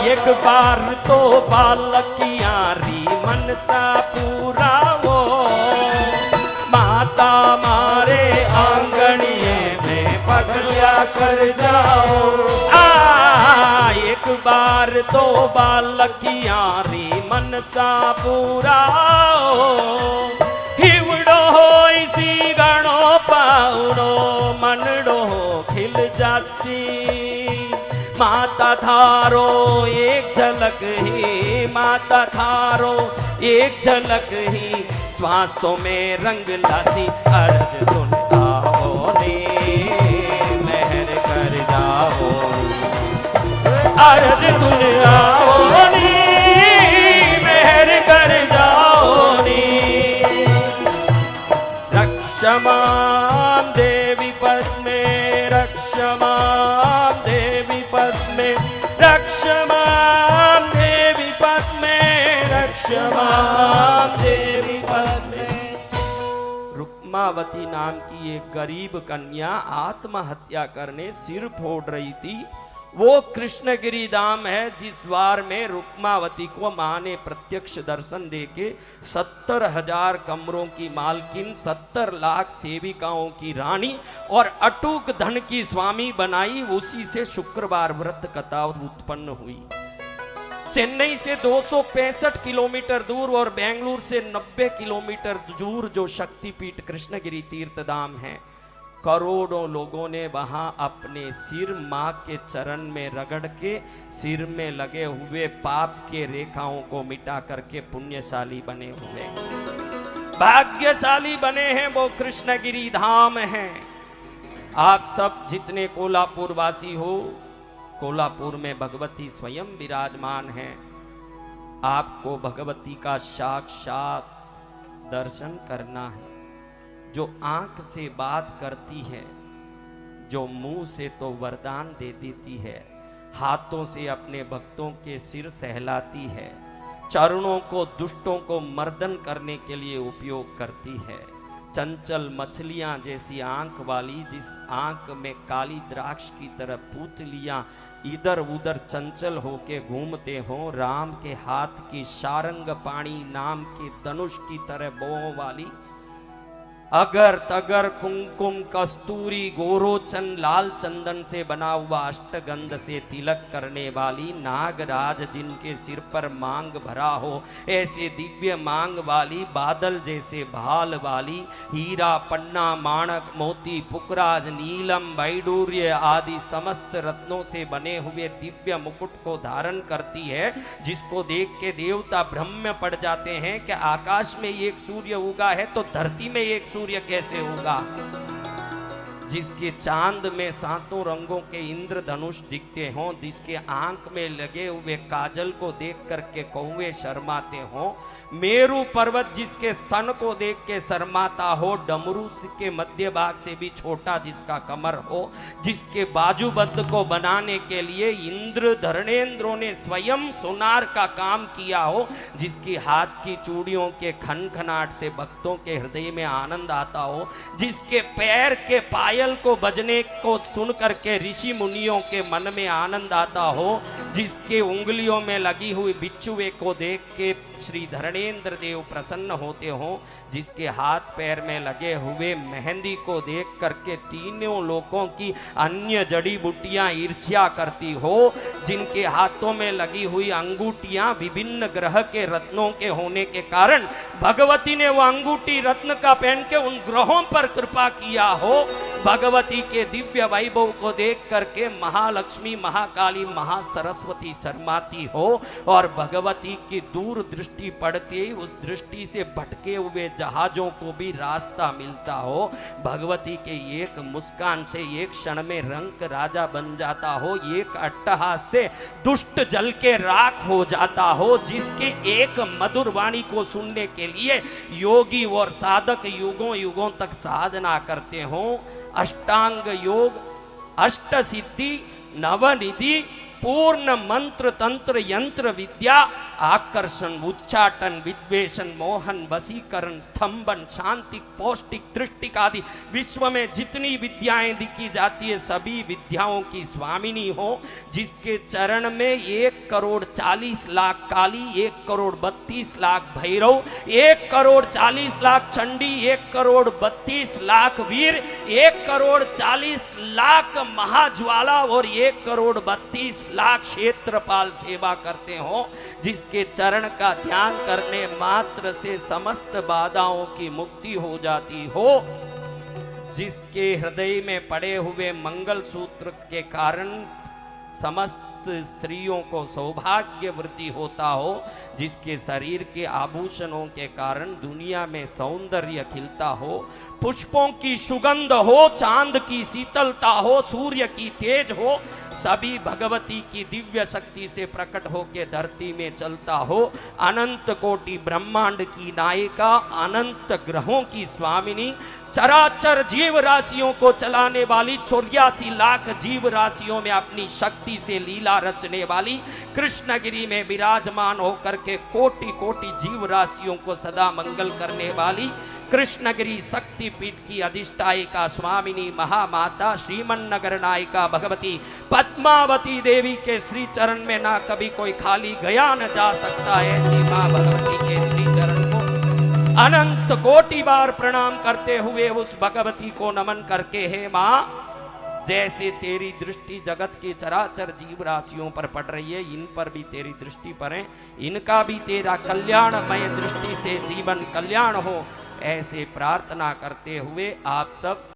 एक बार तो बालकिया री मनसा पूरा वो, माता मारे आंगनिए में पगला कर जाओ। एक बार तो बालकिया री मनसा पूरा हिवड़ो इसी गणो पाउड़ो मनड़ो खिल जाती। माता थारो एक झलक ही, माता थारो एक झलक ही श्वासों में रंग लाती। अर्ज सुन आओ ने मेहर कर जाओ, अर्ज सुन आओ नी मेहर कर जाओ नी। रक्षमां देवी पद्मे, रक्षमां देवी पद्मे, रक्षमां देवी पद्मे, रक्षमां देवी पद्मे। रुक्मावती नाम की एक गरीब कन्या आत्महत्या करने सिर फोड़ रही थी। वो कृष्णगिरी धाम है जिस द्वार में रुक्मावती को मां ने प्रत्यक्ष दर्शन देके 70,000 कमरों की मालकिन, 70 लाख सेविकाओं की रानी और अटूट धन की स्वामी बनाई। उसी से शुक्रवार व्रत कथा उत्पन्न हुई। चेन्नई से 265 किलोमीटर दूर और बेंगलुरु से 90 किलोमीटर दूर जो शक्तिपीठ कृष्णगिरी तीर्थ धाम है, करोड़ों लोगों ने वहां अपने सिर मां के चरण में रगड़ के सिर में लगे हुए पाप के रेखाओं को मिटा करके पुण्यशाली बने हुए, भाग्यशाली बने हैं। वो कृष्णगिरी धाम है। आप सब जितने कोल्हापुर वासी हो, कोल्हापुर में भगवती स्वयं विराजमान है। आपको भगवती का साक्षात दर्शन करना है। जो आंख से बात करती है, जो मुंह से तो वरदान दे देती है, हाथों से अपने भक्तों के सिर सहलाती है, चरणों को दुष्टों को मर्दन करने के लिए उपयोग करती है, चंचल मछलियां जैसी आंख वाली, जिस आंख में काली द्राक्ष की तरह पुतलियां इधर उधर चंचल होके घूमते हो, राम के हाथ की सारंग पाणी नाम के धनुष की तरह बोहों वाली, अगर तगर कुमकुम कस्तूरी गोरोचन लाल चंदन से बना हुआ अष्टगंध से तिलक करने वाली, नागराज जिनके सिर पर मांग भरा हो ऐसे दिव्य मांग वाली, बादल जैसे भाल वाली, हीरा पन्ना माणक मोती पुखराज नीलम वैडूर्य आदि समस्त रत्नों से बने हुए दिव्य मुकुट को धारण करती है, जिसको देख के देवता भ्रम में पड़ जाते हैं कि आकाश में एक सूर्य उगा है तो धरती में एक सूर्य कैसे होगा। जिसके चांद में सातों रंगों के इंद्रधनुष दिखते हों, जिसके आंख में लगे हुए काजल को देख करके कौवे शर्माते हों, मेरू पर्वत जिसके स्तन को देख के शर्माता हो, डमरू के मध्य भाग से भी छोटा जिसका कमर हो, जिसके बाजूबंद को बनाने के लिए इंद्र धरणेंद्रों ने स्वयं सोनार का काम किया हो, जिसकी हाथ की चूड़ियों के खनखनाट से भक्तों के हृदय में आनंद आता हो, जिसके पैर के पायल को बजने को सुन करके ऋषि मुनियों के मन में आनंद आता हो, जिसके उंगलियों में लगी हुई बिच्छुए को देख के श्री धरणेंद्र देव प्रसन्न होते हो, जिसके हाथ पैर में लगे हुए मेहंदी को देख करके तीनों लोगों की अन्य जड़ी बूटियां ईर्ष्या करती हो, जिनके हाथों में लगी हुई अंगूठियां विभिन्न ग्रह के रत्नों के होने के कारण भगवती ने वो अंगूठी रत्न का पहन के उन ग्रहों पर कृपा किया हो। भगवती के दिव्य वैभव को देख करके महालक्ष्मी महाकाली महासरस्वती शर्माती हो और भगवती की दूर दृष्टि पड़ते ही उस दृष्टि से भटके हुए जहाजों को भी रास्ता मिलता हो। भगवती के एक मुस्कान से एक क्षण में रंक राजा बन जाता हो, एक अट्टहास से दुष्ट जल के राख हो जाता हो, जिसके एक मधुर वाणी को सुनने के लिए योगी और साधक युगों युगों तक साधना करते हो। अष्टांग योग, अष्ट सिद्धि, नवनिधि पूर्ण मंत्र तंत्र यंत्र विद्या आकर्षण उच्चाटन विद्वेषण मोहन वशीकरण स्तंभन शांति पौष्टिक दृष्टिक आदि विश्व में जितनी विद्याएं दिखी जाती है सभी विद्याओं की स्वामिनी हो, जिसके चरण में 1,40,00,000 काली, 1,32,00,000 भैरव, 1,40,00,000 चंडी, 1,32,00,000 वीर, 1,40,00,000 महाज्वाला और 1,32,00,000 क्षेत्रपाल सेवा करते हो, जिसके चरण का ध्यान करने मात्र से समस्त बाधाओं की मुक्ति हो जाती हो, जिसके हृदय में पड़े हुए मंगल सूत्र के कारण समस्त स्त्रियों को सौभाग्य वृद्धि होता हो, जिसके शरीर के आभूषणों के कारण दुनिया में सौंदर्य खिलता हो, पुष्पों की सुगंध हो, चांद की शीतलता हो, सूर्य की तेज हो, सभी भगवती की दिव्य शक्ति से प्रकट होकर धरती में चलता हो, अनंत कोटि ब्रह्मांड की नायिका, अनंत ग्रहों की स्वामिनी, चराचर जीव राशियों को चलाने वाली, 84 लाख जीव राशियों में अपनी शक्ति से लीला रचने वाली, कृष्णगिरी में विराजमान होकर के कोटि कोटि जीव राशियों को सदा मंगल करने वाली, कृष्णगिरी शक्तिपीठ की अधिष्ठायिका स्वामिनी महामाता श्रीमन्नगर नायिका भगवती पद्मावती देवी के श्री चरण में ना कभी कोई खाली गया न जा सकता है। ऐसी मां भगवती के श्री चरण को अनंत कोटि बार प्रणाम करते हुए उस भगवती को नमन करके, हे मां, जैसे तेरी दृष्टि जगत के चराचर जीव राशियों पर पड़ रही है, इन पर भी तेरी दृष्टि पड़े, इनका भी तेरा कल्याणमय दृष्टि से जीवन कल्याण हो, ऐसे प्रार्थना करते हुए आप सब